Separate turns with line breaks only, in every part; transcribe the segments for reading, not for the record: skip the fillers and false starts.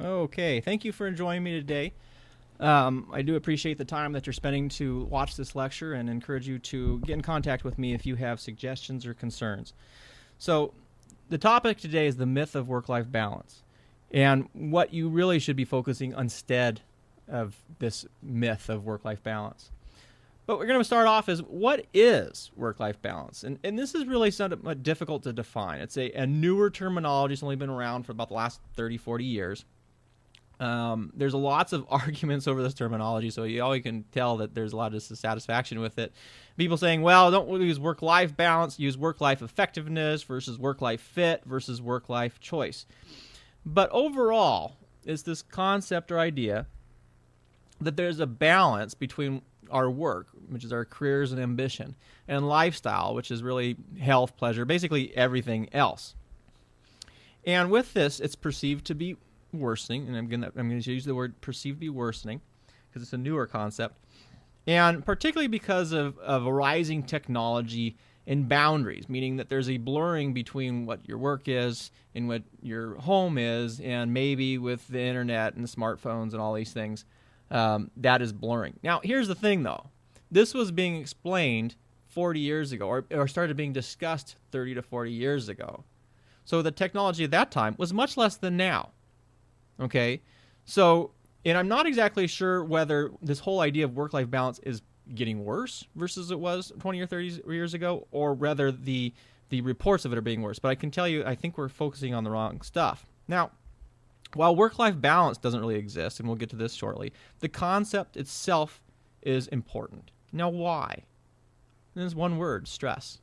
Okay, thank you for joining me today. I do appreciate the time that you're spending to watch this lecture and encourage you to get in contact with me if you have suggestions or concerns. So, the topic today is the myth of work-life balance and what you really should be focusing on instead of this myth of work-life balance. But we're going to start off as what is work-life balance? And this is really somewhat difficult to define. It's a newer terminology. It's only been around for about the last 30, 40 years. There's lots of arguments over this terminology, so you always can tell that there's a lot of dissatisfaction with it. People saying, well, don't use work-life balance, use work-life effectiveness versus work-life fit versus work-life choice. But overall, it's this concept or idea that there's a balance between our work, which is our careers and ambition, and lifestyle, which is really health, pleasure, basically everything else. And with this, it's perceived to be worsening, and I'm going to use the word perceived to be worsening because it's a newer concept, and particularly because of a rising technology and boundaries, meaning that there's a blurring between what your work is and what your home is, and maybe with the internet and the smartphones and all these things, that is blurring. Now, here's the thing, though. This was being explained 40 years ago, or started being discussed 30 to 40 years ago. So the technology at that time was much less than now. Okay, so, and I'm not exactly sure whether this whole idea of work-life balance is getting worse versus it was 20 or 30 years ago, or whether the reports of it are being worse. But I can tell you, I think we're focusing on the wrong stuff. Now, while work-life balance doesn't really exist, and we'll get to this shortly, the concept itself is important. Now, why? There's one word, stress.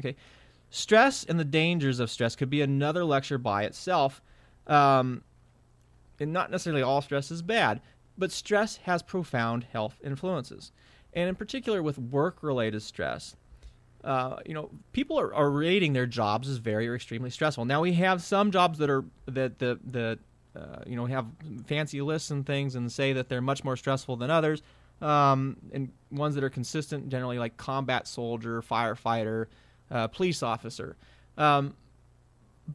Okay, stress and the dangers of stress could be another lecture by itself. And not necessarily all stress is bad, but stress has profound health influences. And in particular with work-related stress, people are rating their jobs as very or extremely stressful. Now, we have some jobs that have fancy lists and things and say that they're much more stressful than others, and ones that are consistent, generally like combat soldier, firefighter, police officer.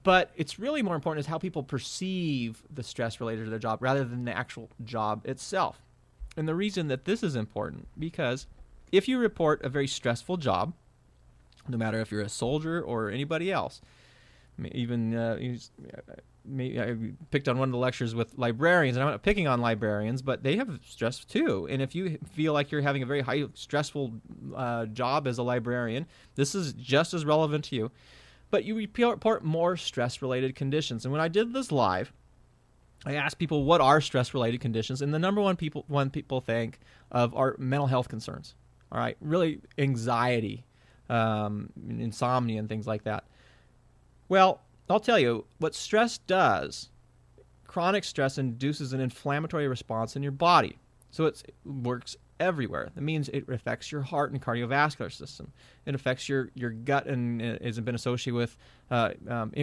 But it's really more important is how people perceive the stress related to their job rather than the actual job itself. And the reason that this is important, because if you report a very stressful job, no matter if you're a soldier or anybody else, even I picked on one of the lectures with librarians, and I'm not picking on librarians, but they have stress too. And if you feel like you're having a very high stressful job as a librarian, this is just as relevant to you. But you report more stress-related conditions. And when I did this live, I asked people what are stress-related conditions, and the number one people think of are mental health concerns. All right, really anxiety, insomnia, and things like that. Well, I'll tell you what stress does. Chronic stress induces an inflammatory response in your body, so it works everywhere. That means it affects your heart and cardiovascular system. It affects your gut and has been associated with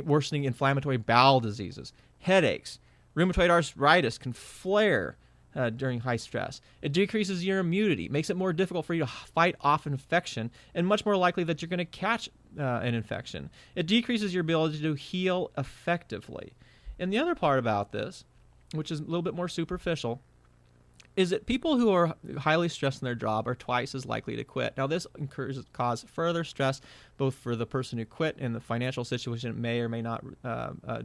worsening inflammatory bowel diseases, headaches. Rheumatoid arthritis can flare during high stress. It decreases your immunity, makes it more difficult for you to fight off infection, and much more likely that you're going to catch an infection. It decreases your ability to heal effectively. And the other part about this, which is a little bit more superficial, is that people who are highly stressed in their job are twice as likely to quit. Now, this causes further stress, both for the person who quit and the financial situation it may or may not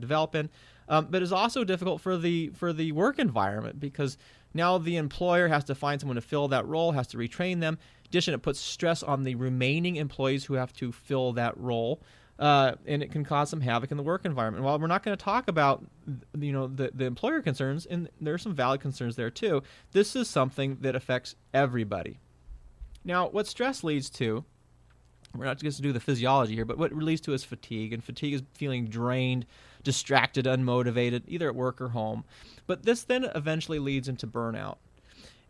develop in, but it's also difficult for the work environment because now the employer has to find someone to fill that role, has to retrain them. In addition, it puts stress on the remaining employees who have to fill that role. And it can cause some havoc in the work environment. While we're not going to talk about, the employer concerns, and there are some valid concerns there too, this is something that affects everybody. Now, what stress leads to, we're not just going to do the physiology here, but what it leads to is fatigue, and fatigue is feeling drained, distracted, unmotivated, either at work or home. But this then eventually leads into burnout.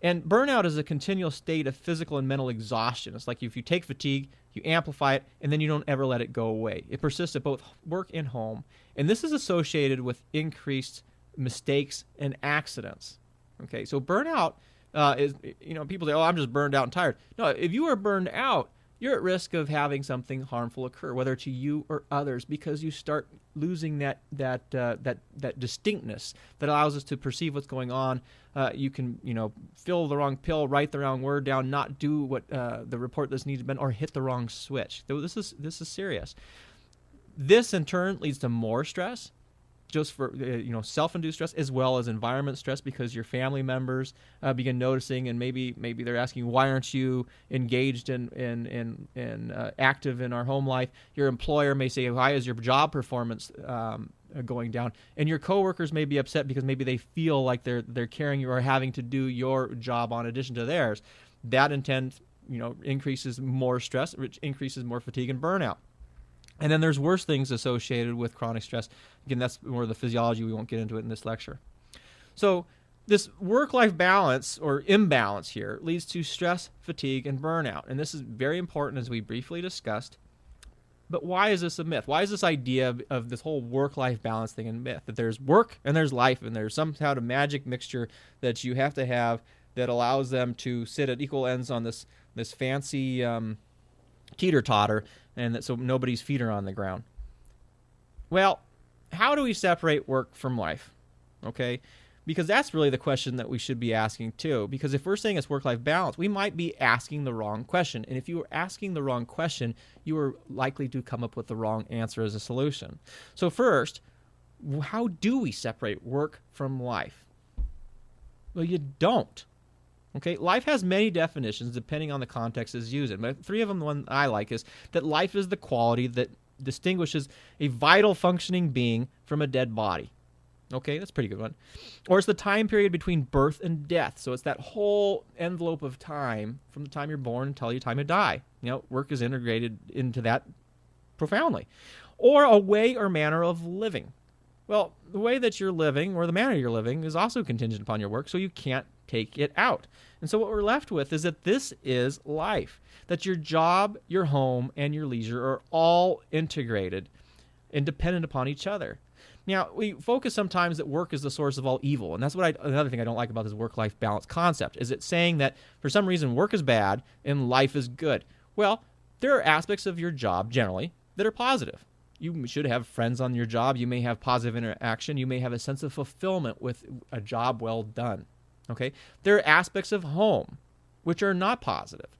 And burnout is a continual state of physical and mental exhaustion. It's like if you take fatigue, you amplify it, and then you don't ever let it go away. It persists at both work and home. And this is associated with increased mistakes and accidents. Okay, so burnout is, people say, oh, I'm just burned out and tired. No, if you are burned out, you're at risk of having something harmful occur, whether to you or others, because you start losing that distinctness that allows us to perceive what's going on. You can, fill the wrong pill, write the wrong word down, not do what the report that's needed to be, or hit the wrong switch. This is serious. This in turn leads to more stress, just for self-induced stress, as well as environment stress, because your family members begin noticing, and maybe they're asking, why aren't you engaged in active in our home life? Your employer may say, why is your job performance going down? And your coworkers may be upset because maybe they feel like they're carrying you or having to do your job on addition to theirs. That intent increases more stress, which increases more fatigue and burnout. And then there's worse things associated with chronic stress. Again, that's more of the physiology. We won't get into it in this lecture. So this work-life balance or imbalance here leads to stress, fatigue, and burnout. And this is very important, as we briefly discussed. But why is this a myth? Why is this idea of this whole work-life balance thing a myth? That there's work and there's life, and there's some kind of magic mixture that you have to have that allows them to sit at equal ends on this fancy teeter-totter, and that so nobody's feet are on the ground. Well, how do we separate work from life? Okay, because that's really the question that we should be asking too. Because if we're saying it's work-life balance, we might be asking the wrong question. And if you are asking the wrong question, you are likely to come up with the wrong answer as a solution. So first, how do we separate work from life? Well, you don't. Okay, life has many definitions depending on the context it's used in. But three of them, the one I like, is that life is the quality that distinguishes a vital functioning being from a dead body. Okay, that's a pretty good one. Or it's the time period between birth and death. So it's that whole envelope of time from the time you're born until the time you die. Work is integrated into that profoundly. Or a way or manner of living. Well, the way that you're living or the manner you're living is also contingent upon your work, so you can't take it out. And so what we're left with is that this is life, that your job, your home, and your leisure are all integrated and dependent upon each other. Now, we focus sometimes that work is the source of all evil, and that's another thing I don't like about this work-life balance concept, is it saying that for some reason work is bad and life is good. Well, there are aspects of your job, generally, that are positive. You should have friends on your job. You may have positive interaction. You may have a sense of fulfillment with a job well done. Okay? There are aspects of home which are not positive.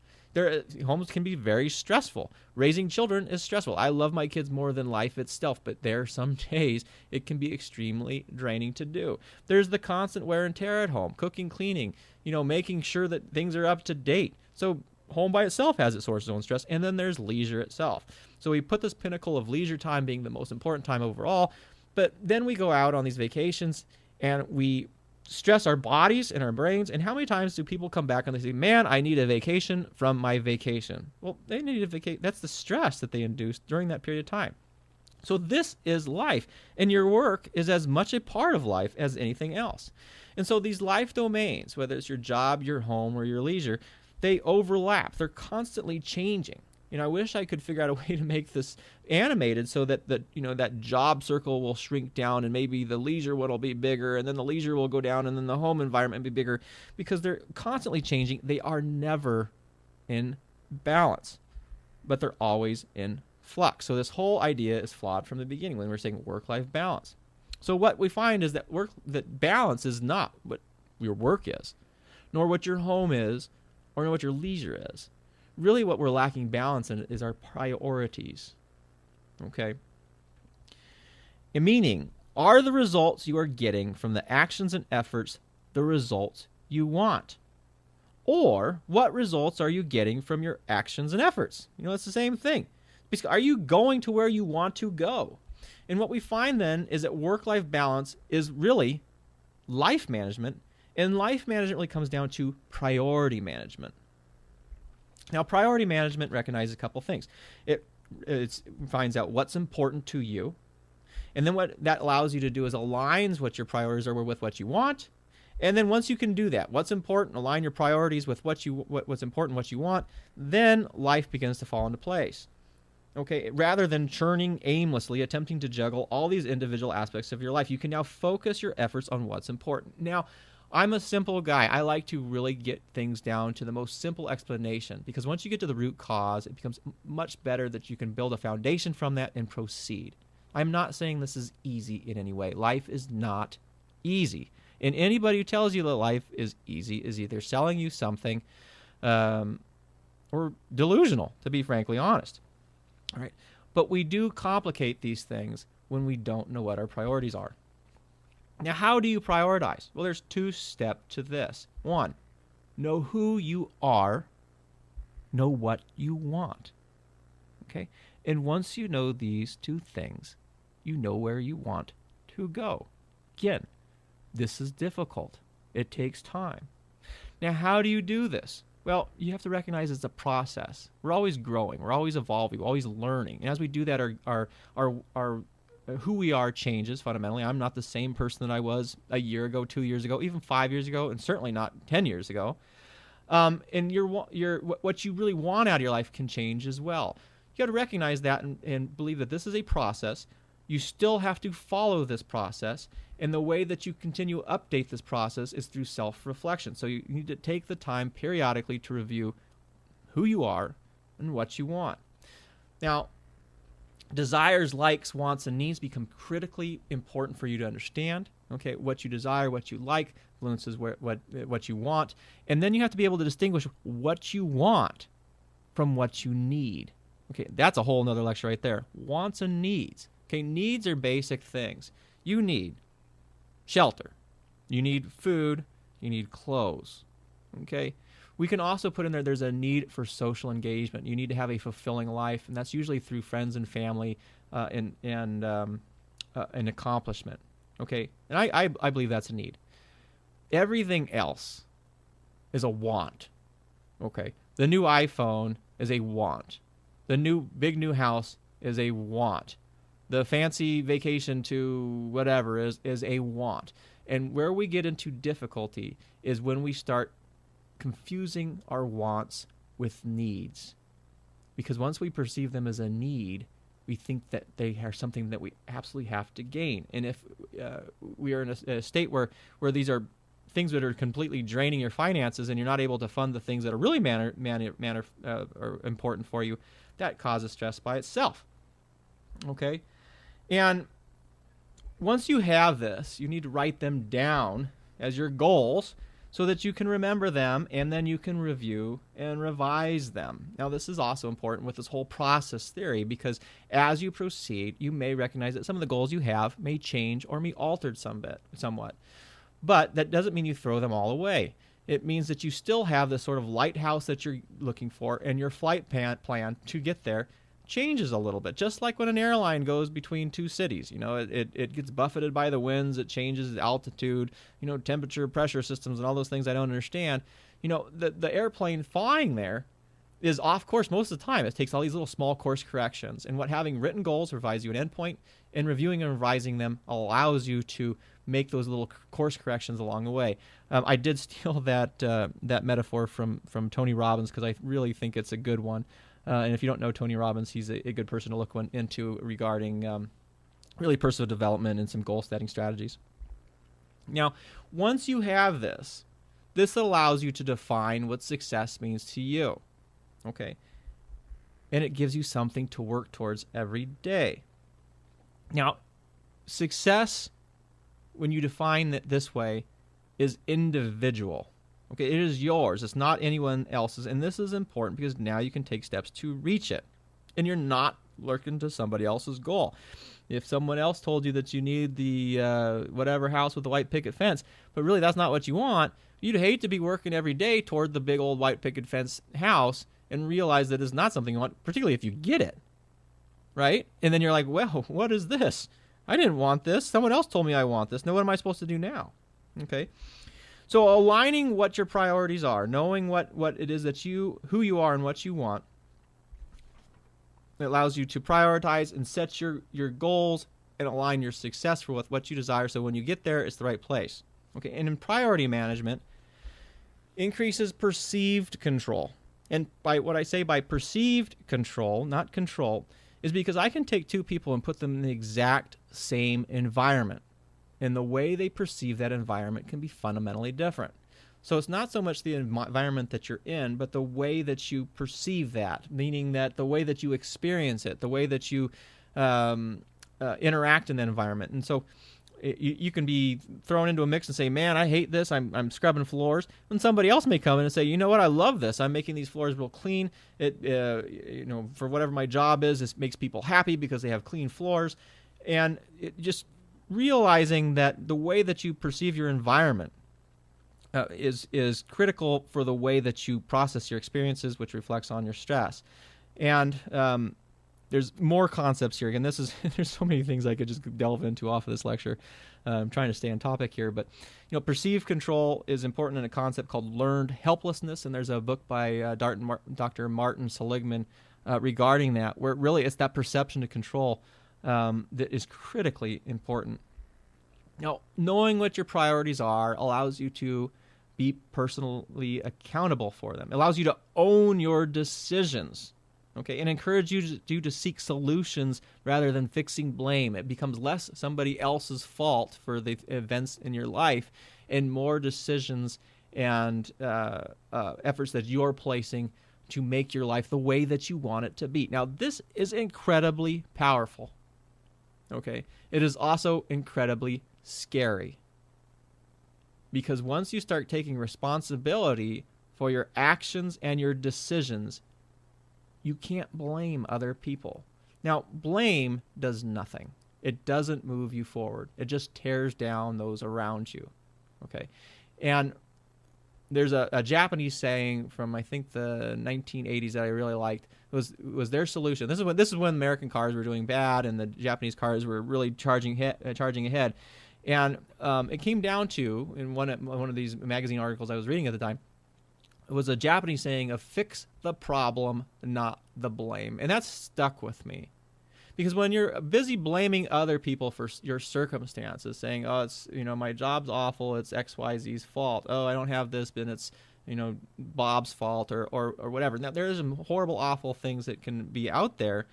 Homes can be very stressful. Raising children is stressful. I love my kids more than life itself, but there are some days it can be extremely draining to do. There's the constant wear and tear at home, cooking, cleaning, making sure that things are up to date. So home by itself has its source of own stress, and then there's leisure itself. So we put this pinnacle of leisure time being the most important time overall, but then we go out on these vacations and we stress our bodies and our brains. And how many times do people come back and they say, man, I need a vacation from my vacation? Well, they need a vacation. That's the stress that they induced during that period of time. So this is life, and your work is as much a part of life as anything else. And so these life domains, whether it's your job, your home, or your leisure, they overlap. They're constantly changing. I wish I could figure out a way to make this animated so that that job circle will shrink down, and maybe the leisure one will be bigger, and then the leisure will go down, and then the home environment will be bigger, because they're constantly changing. They are never in balance, but they're always in flux. So this whole idea is flawed from the beginning when we're saying work-life balance. So what we find is that balance is not what your work is, nor what your home is, or what your leisure is. Really what we're lacking balance in is our priorities. Okay? Meaning, are the results you are getting from the actions and efforts the results you want? Or what results are you getting from your actions and efforts? It's the same thing. Because are you going to where you want to go? And what we find then is that work-life balance is really life management, and life management really comes down to priority management. Now, priority management recognizes a couple things. It finds out what's important to you, and then what that allows you to do is aligns what your priorities are with what you want. And then once you can do that, what's important, align your priorities with what's important, what you want, then life begins to fall into place. Okay, rather than churning aimlessly, attempting to juggle all these individual aspects of your life, you can now focus your efforts on what's important. Now, I'm a simple guy. I like to really get things down to the most simple explanation, because once you get to the root cause, it becomes much better that you can build a foundation from that and proceed. I'm not saying this is easy in any way. Life is not easy. And anybody who tells you that life is easy is either selling you something or delusional, to be frankly honest. All right. But we do complicate these things when we don't know what our priorities are. Now, how do you prioritize? Well, there's two steps to this. One, know who you are, know what you want. Okay? And once you know these two things, you know where you want to go. Again, this is difficult. It takes time. Now, how do you do this? Well, you have to recognize it's a process. We're always growing. We're always evolving. We're always learning. And as we do that, our who we are changes fundamentally. I'm not the same person that I was a year ago, 2 years ago, even 5 years ago, and certainly not 10 years ago. And what you really want out of your life can change as well. You got to recognize that and believe that this is a process. You still have to follow this process, and the way that you continue to update this process is through self-reflection. So you need to take the time periodically to review who you are and what you want. Now, desires, likes, wants, and needs become critically important for you to understand. Okay, what you desire, what you like, influences what you want. And then you have to be able to distinguish what you want from what you need. Okay, that's a whole nother lecture right there. Wants and needs. Okay, needs are basic things. You need shelter. You need food. You need clothes. Okay? We can also put in there's a need for social engagement. You need to have a fulfilling life, and that's usually through friends and family and accomplishment. Okay? And I believe that's a need. Everything else is a want. Okay? The new iPhone is a want. The big new house is a want. The fancy vacation to whatever is a want. And where we get into difficulty is when we start confusing our wants with needs. Because once we perceive them as a need, we think that they are something that we absolutely have to gain. And if we are in a state where these are things that are completely draining your finances and you're not able to fund the things that are really are important for you, that causes stress by itself. Okay? And once you have this, you need to write them down as your goals so that you can remember them, and then you can review and revise them. Now, this is also important with this whole process theory, because as you proceed, you may recognize that some of the goals you have may change or be altered somewhat. But that doesn't mean you throw them all away. It means that you still have this sort of lighthouse that you're looking for, and your flight plan to get there changes a little bit, just like when an airline goes between two cities. It gets buffeted by the winds, it changes altitude, temperature, pressure systems, and all those things I don't understand. The airplane flying there is off course most of the time. It takes all these little small course corrections, and what having written goals provides you an endpoint, and reviewing and revising them allows you to make those little course corrections along the way. I did steal that metaphor from Tony Robbins because I really think it's a good one. And if you don't know Tony Robbins, he's a good person to look into regarding really personal development and some goal-setting strategies. Now, once you have this allows you to define what success means to you. Okay? And it gives you something to work towards every day. Now, success, when you define it this way, is individual. Okay, it is yours. It's not anyone else's. And this is important because now you can take steps to reach it. And you're not looking to somebody else's goal. If someone else told you that you need the whatever house with the white picket fence, but really that's not what you want, you'd hate to be working every day toward the big old white picket fence house and realize that it's not something you want, particularly if you get it. Right? And then you're like, well, what is this? I didn't want this. Someone else told me I want this. Now what am I supposed to do now? Okay? So aligning what your priorities are, knowing what it is that who you are and what you want, it allows you to prioritize and set your goals and align your success with what you desire, so when you get there, it's the right place. Okay, and in priority management, increases perceived control. And by what I say by perceived control, not control, is because I can take two people and put them in the exact same environment. and the way they perceive that environment can be fundamentally different. So it's not so much the environment that you're in, but the way that you perceive that, meaning that the way that you experience it, the way that you interact in that environment. And so you can be thrown into a mix and say, man, I hate this. I'm scrubbing floors. And somebody else may come in and say, you know what, I love this. I'm making these floors real clean. It, for whatever my job is, it makes people happy because they have clean floors. And just realizing that the way that you perceive your environment is critical for the way that you process your experiences, which reflects on your stress. And there's more concepts here. Again, there's so many things I could just delve into off of this lecture. I'm trying to stay on topic here, but perceived control is important in a concept called learned helplessness, and there's a book by Dr. Martin Seligman regarding that, where really it's that perception of control that is critically important. Now, knowing what your priorities are allows you to be personally accountable for them. It allows you to own your decisions, okay, and encourage you to seek solutions rather than fixing blame. It becomes less somebody else's fault for the events in your life and more decisions and efforts that you're placing to make your life the way that you want it to be. Now, this is incredibly powerful, okay? It is also incredibly scary, because once you start taking responsibility for your actions and your decisions, you can't blame other people. Now, blame does nothing. It doesn't move you forward. It just tears down those around you, okay? And there's a Japanese saying from, I think, the 1980s that I really liked. Was their solution. This is when American cars were doing bad and the Japanese cars were really charging ahead. And it came down to, in one of these magazine articles I was reading at the time, it was a Japanese saying of fix the problem, not the blame. And that stuck with me. Because when you're busy blaming other people for your circumstances, saying, oh, it's, my job's awful, it's XYZ's fault. Oh, I don't have this, then it's, Bob's fault or whatever. Now, there are some horrible, awful things that can be out there.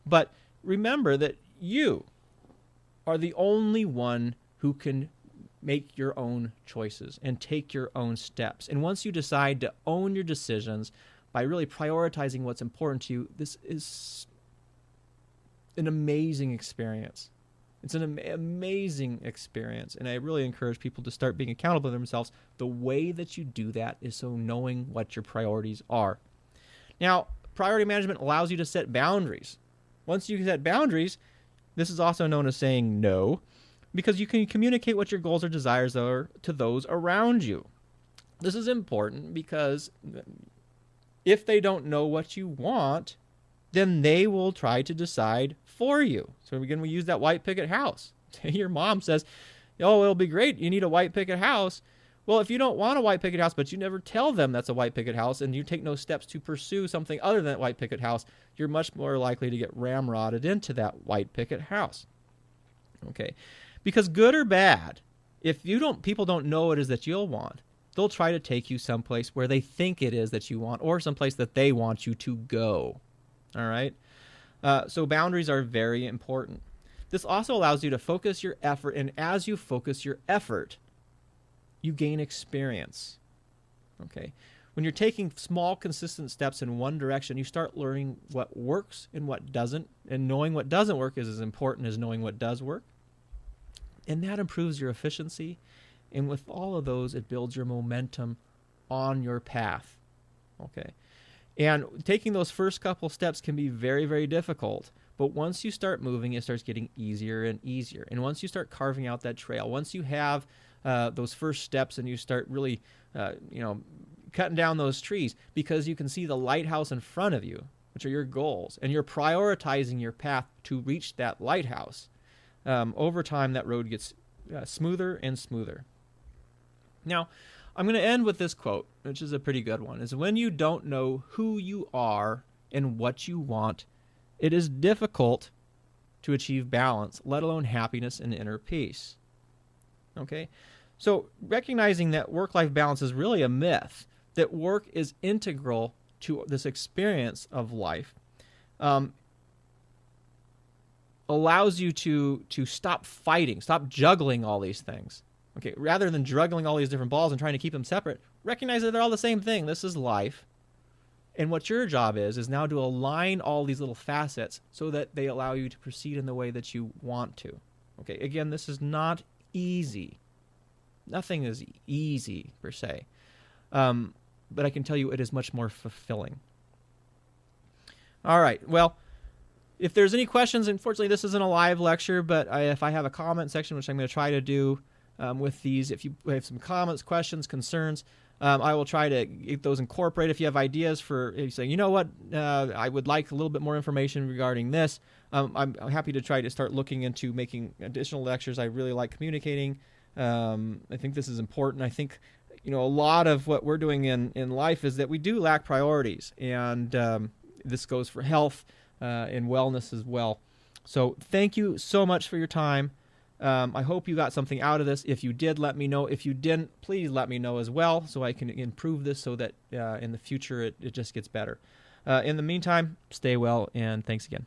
But remember that you are the only one who can make your own choices and take your own steps. And once you decide to own your decisions by really prioritizing what's important to you, this is an amazing experience. It's an amazing experience, and I really encourage people to start being accountable to themselves. The way that you do that is so knowing what your priorities are. Now, priority management allows you to set boundaries. Once you set boundaries, this is also known as saying no, because you can communicate what your goals or desires are to those around you. This is important because if they don't know what you want, then they will try to decide for you. So again, we use that white picket house. Your mom says, oh, it'll be great, you need a white picket house. Well, if you don't want a white picket house, but you never tell them that's a white picket house, and you take no steps to pursue something other than that white picket house, you're much more likely to get ramrodded into that white picket house. Okay? Because good or bad, if people don't know what it is that you'll want, they'll try to take you someplace where they think it is that you want, or someplace that they want you to go. All right? So boundaries are very important. This also allows you to focus your effort, and as you focus your effort, you gain experience. Okay? When you're taking small, consistent steps in one direction, you start learning what works and what doesn't, and knowing what doesn't work is as important as knowing what does work. And that improves your efficiency, and with all of those, it builds your momentum on your path. Okay? And taking those first couple steps can be very, very difficult. But once you start moving, it starts getting easier and easier. And once you start carving out that trail, once you have those first steps and you start really, cutting down those trees, because you can see the lighthouse in front of you, which are your goals, and you're prioritizing your path to reach that lighthouse, over time that road gets smoother and smoother. Now, I'm going to end with this quote, which is a pretty good one. Is when you don't know who you are and what you want, it is difficult to achieve balance, let alone happiness and inner peace. Okay? So recognizing that work-life balance is really a myth, that work is integral to this experience of life, allows you to stop fighting, stop juggling all these things. Okay, rather than juggling all these different balls and trying to keep them separate, recognize that they're all the same thing. This is life. And what your job is now to align all these little facets so that they allow you to proceed in the way that you want to. Okay, again, this is not easy. Nothing is easy, per se. But I can tell you it is much more fulfilling. All right, well, if there's any questions, unfortunately this isn't a live lecture, but if I have a comment section, which I'm going to try to do with these, if you have some comments, questions, concerns, I will try to get those incorporated. If you have ideas for saying, you know what, I would like a little bit more information regarding this, I'm happy to try to start looking into making additional lectures. I really like communicating. I think this is important. I think, a lot of what we're doing in life is that we do lack priorities, and this goes for health and wellness as well. So thank you so much for your time. I hope you got something out of this. If you did, let me know. If you didn't, please let me know as well so I can improve this so that in the future it just gets better. In the meantime, stay well, and thanks again.